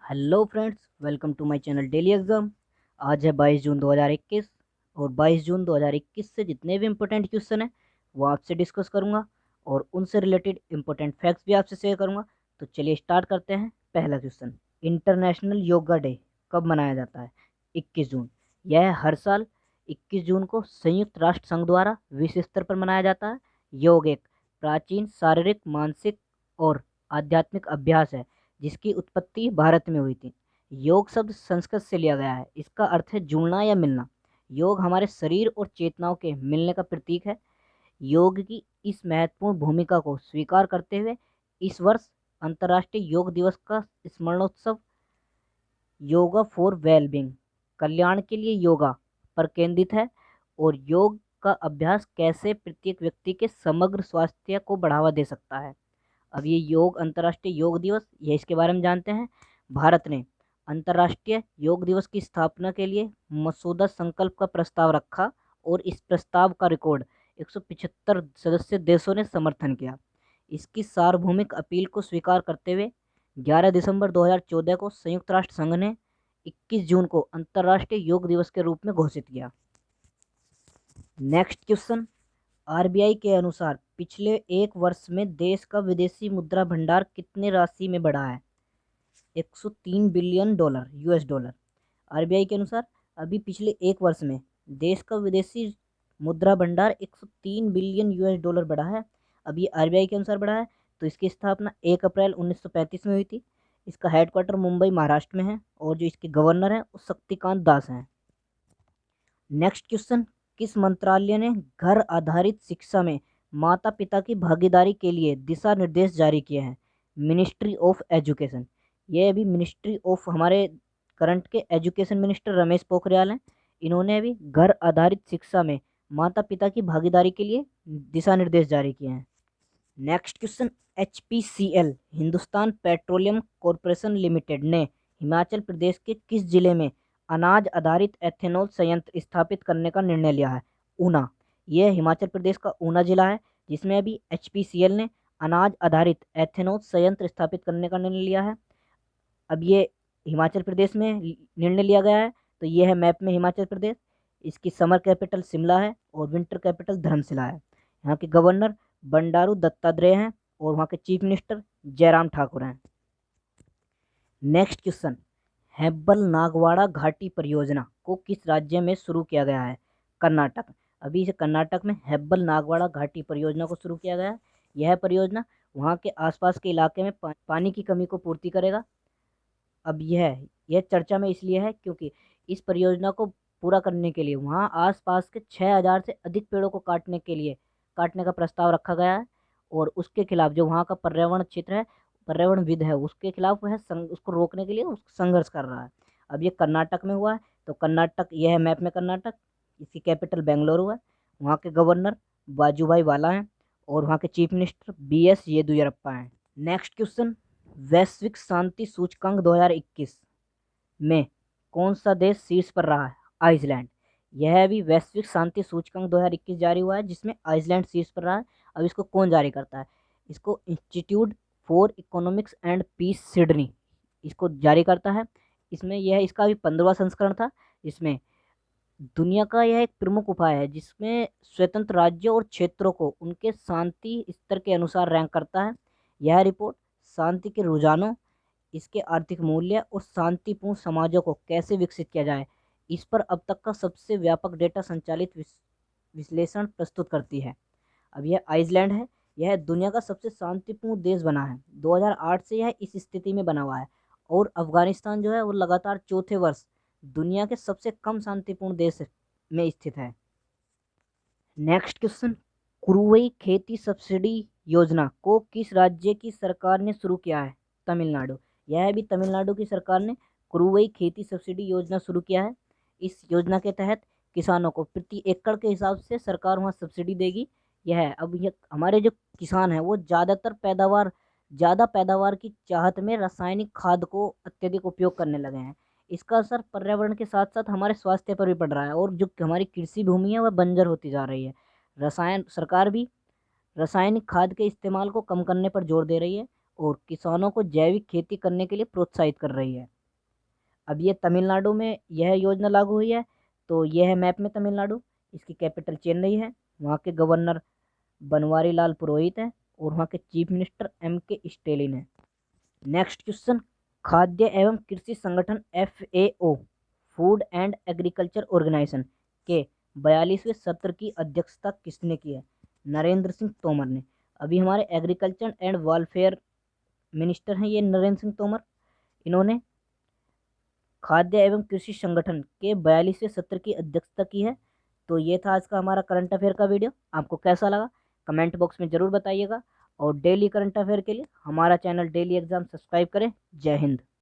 Hello friends, welcome to my channel daily exam. आज है 22 जून 2021 और 22 जून 2021 से जितने भी इम्पोर्टेंट क्वेश्चन हैं वो आपसे डिस्कस करूंगा और उनसे रिलेटेड इम्पोर्टेंट फैक्ट्स भी आपसे शेयर करूंगा। तो चलिए स्टार्ट करते हैं। पहला क्वेश्चन, इंटरनेशनल योगा डे कब मनाया जाता है? 21 जून। यह हर साल 21 जून को संयुक्त राष्ट्र संघ द्वारा विश्व स्तर पर मनाया जाता है। योग एक प्राचीन शारीरिक, मानसिक और आध्यात्मिक अभ्यास है जिसकी उत्पत्ति भारत में हुई थी। योग शब्द संस्कृत से लिया गया है। इसका अर्थ है जुड़ना या मिलना। योग हमारे शरीर और चेतनाओं के मिलने का प्रतीक है। योग की इस महत्वपूर्ण भूमिका को स्वीकार करते हुए इस वर्ष अंतर्राष्ट्रीय योग दिवस का स्मरणोत्सव योगा फॉर वेलबींग, कल्याण के लिए योगा, पर केंद्रित है और योग का अभ्यास कैसे प्रत्येक व्यक्ति के समग्र स्वास्थ्य को बढ़ावा दे सकता है। अब ये अंतर्राष्ट्रीय योग दिवस, ये इसके बारे में जानते हैं। भारत ने अंतर्राष्ट्रीय योग दिवस की स्थापना के लिए मसौदा संकल्प का प्रस्ताव रखा और इस प्रस्ताव का रिकॉर्ड 175 सदस्य देशों ने समर्थन किया। इसकी सार्वभौमिक अपील को स्वीकार करते हुए 11 दिसंबर 2014 को संयुक्त राष्ट्र संघ ने 21 जून को अंतर्राष्ट्रीय योग दिवस के रूप में घोषित किया। नेक्स्ट क्वेश्चन, आरबीआई के अनुसार पिछले एक वर्ष में देश का विदेशी मुद्रा भंडार कितने राशि में बढ़ा है? 103 billion dollar US dollar. RBI के अनुसार अभी पिछले एक वर्ष में देश का विदेशी मुद्रा भंडार 103 बिलियन यूएस डॉलर बढ़ा है। अब ये आरबीआई के अनुसार बढ़ा है। तो इसकी स्थापना 1 अप्रैल 1935 में हुई थी। इसका हेडक्वार्टर मुंबई महाराष्ट्र में है और जो इसके गवर्नर हैं वो शक्तिकांत दास हैं। नेक्स्ट क्वेश्चन, किस मंत्रालय ने घर आधारित शिक्षा में माता पिता की भागीदारी के लिए दिशा निर्देश जारी किए हैं? Ministry of education. ये अभी मिनिस्ट्री ऑफ हमारे करंट के एजुकेशन मिनिस्टर रमेश पोखरियाल हैं। इन्होंने अभी घर आधारित शिक्षा में माता पिता की भागीदारी के लिए दिशा निर्देश जारी किए हैं। Next question, HPCL Hindustan petroleum corporation limited ने हिमाचल प्रदेश के किस जिले में अनाज आधारित एथेनॉल संयंत्र स्थापित करने का निर्णय लिया है? ऊना। यह हिमाचल प्रदेश का ऊना जिला है जिसमें अभी HPCL ने अनाज आधारित एथेनॉल संयंत्र स्थापित करने का निर्णय लिया है। अब ये हिमाचल प्रदेश में निर्णय लिया गया है। तो ये है मैप में हिमाचल प्रदेश। इसकी समर कैपिटल शिमला है और विंटर कैपिटल धर्मशिला है। यहाँ के गवर्नर बंडारू दत्तात्रेय हैं और वहाँ के चीफ मिनिस्टर जयराम ठाकुर हैं। नेक्स्ट क्वेश्चन, हेब्बल नागवाड़ा घाटी परियोजना को किस राज्य में शुरू किया गया है? कर्नाटक। अभी इसे कर्नाटक में हेब्बल नागवाड़ा घाटी परियोजना को शुरू किया गया है। यह परियोजना वहाँ के आसपास के इलाके में पानी की कमी को पूर्ति करेगा। अब यह चर्चा में इसलिए है क्योंकि इस परियोजना को पूरा करने के लिए वहाँ आसपास के 6000 से अधिक पेड़ों को काटने का प्रस्ताव रखा गया है और उसके खिलाफ जो वहाँ का पर्यावरण क्षेत्र है, पर्यावरणविद है, उसके खिलाफ वह उसको रोकने के लिए संघर्ष कर रहा है। अब ये कर्नाटक में हुआ है। तो कर्नाटक, यह है मैप में कर्नाटक। इसकी कैपिटल बेंगलुरु है। वहाँ के गवर्नर वाजूभाई वाला हैं और वहाँ के चीफ मिनिस्टर BS येदियुरप्पा हैं। नेक्स्ट क्वेश्चन, वैश्विक शांति सूचकांक 2021 में कौन सा देश शीर्ष पर रहा है? आइसलैंड। यह भी वैश्विक शांति सूचकांक 2021 जारी हुआ है जिसमें आइसलैंड शीर्ष पर रहा है। अब इसको कौन जारी करता है? इसको institute for economics and peace Sydney इसको जारी करता है। इसका भी 15वां संस्करण था। इसमें दुनिया का यह एक प्रमुख उपाय है जिसमें स्वतंत्र राज्यों और क्षेत्रों को उनके शांति स्तर के अनुसार रैंक करता है। यह रिपोर्ट शांति के रुझानों, इसके आर्थिक मूल्य और शांतिपूर्ण समाजों को कैसे विकसित किया जाए, इस पर अब तक का सबसे व्यापक डेटा संचालित विश्लेषण प्रस्तुत करती है। अब यह आइसलैंड है। यह दुनिया का सबसे शांतिपूर्ण देश बना है। 2008 से यह इस स्थिति में बना हुआ है और अफगानिस्तान जो है वो लगातार चौथे वर्ष दुनिया के सबसे कम शांतिपूर्ण देश में स्थित है। नेक्स्ट क्वेश्चन, कुरुवई खेती सब्सिडी योजना को किस राज्य की सरकार ने शुरू किया है? तमिलनाडु। यह भी तमिलनाडु की सरकार ने कुरुवई खेती सब्सिडी योजना शुरू किया है। इस योजना के तहत किसानों को प्रति एकड़ के हिसाब से सरकार वहाँ सब्सिडी देगी। यह हमारे जो किसान हैं वो ज़्यादा पैदावार की चाहत में रासायनिक खाद को अत्यधिक उपयोग करने लगे हैं। इसका असर पर्यावरण के साथ साथ हमारे स्वास्थ्य पर भी पड़ रहा है और जो हमारी कृषि भूमि है वह बंजर होती जा रही है। सरकार भी रासायनिक खाद के इस्तेमाल को कम करने पर जोर दे रही है और किसानों को जैविक खेती करने के लिए प्रोत्साहित कर रही है। अब ये तमिलनाडु में यह योजना लागू हुई है। तो यह है मैप में तमिलनाडु, इसकी कैपिटल चेन्नई है, वहाँ के गवर्नर बनवारी लाल पुरोहित हैं और वहाँ के चीफ मिनिस्टर M.K. स्टेलिन है। नेक्स्ट क्वेश्चन, खाद्य एवं कृषि संगठन FAO food and agriculture organisation के 42वें सत्र की अध्यक्षता किसने की है? नरेंद्र सिंह तोमर ने। अभी हमारे एग्रीकल्चर एंड वेलफेयर मिनिस्टर हैं ये नरेंद्र सिंह तोमर। इन्होंने खाद्य एवं कृषि संगठन के 42वें सत्र की अध्यक्षता की है। तो ये था आज का हमारा करंट अफेयर का वीडियो। आपको कैसा लगा कमेंट बॉक्स में ज़रूर बताइएगा और डेली करंट अफेयर के लिए हमारा चैनल डेली एग्जाम सब्सक्राइब करें। जय हिंद।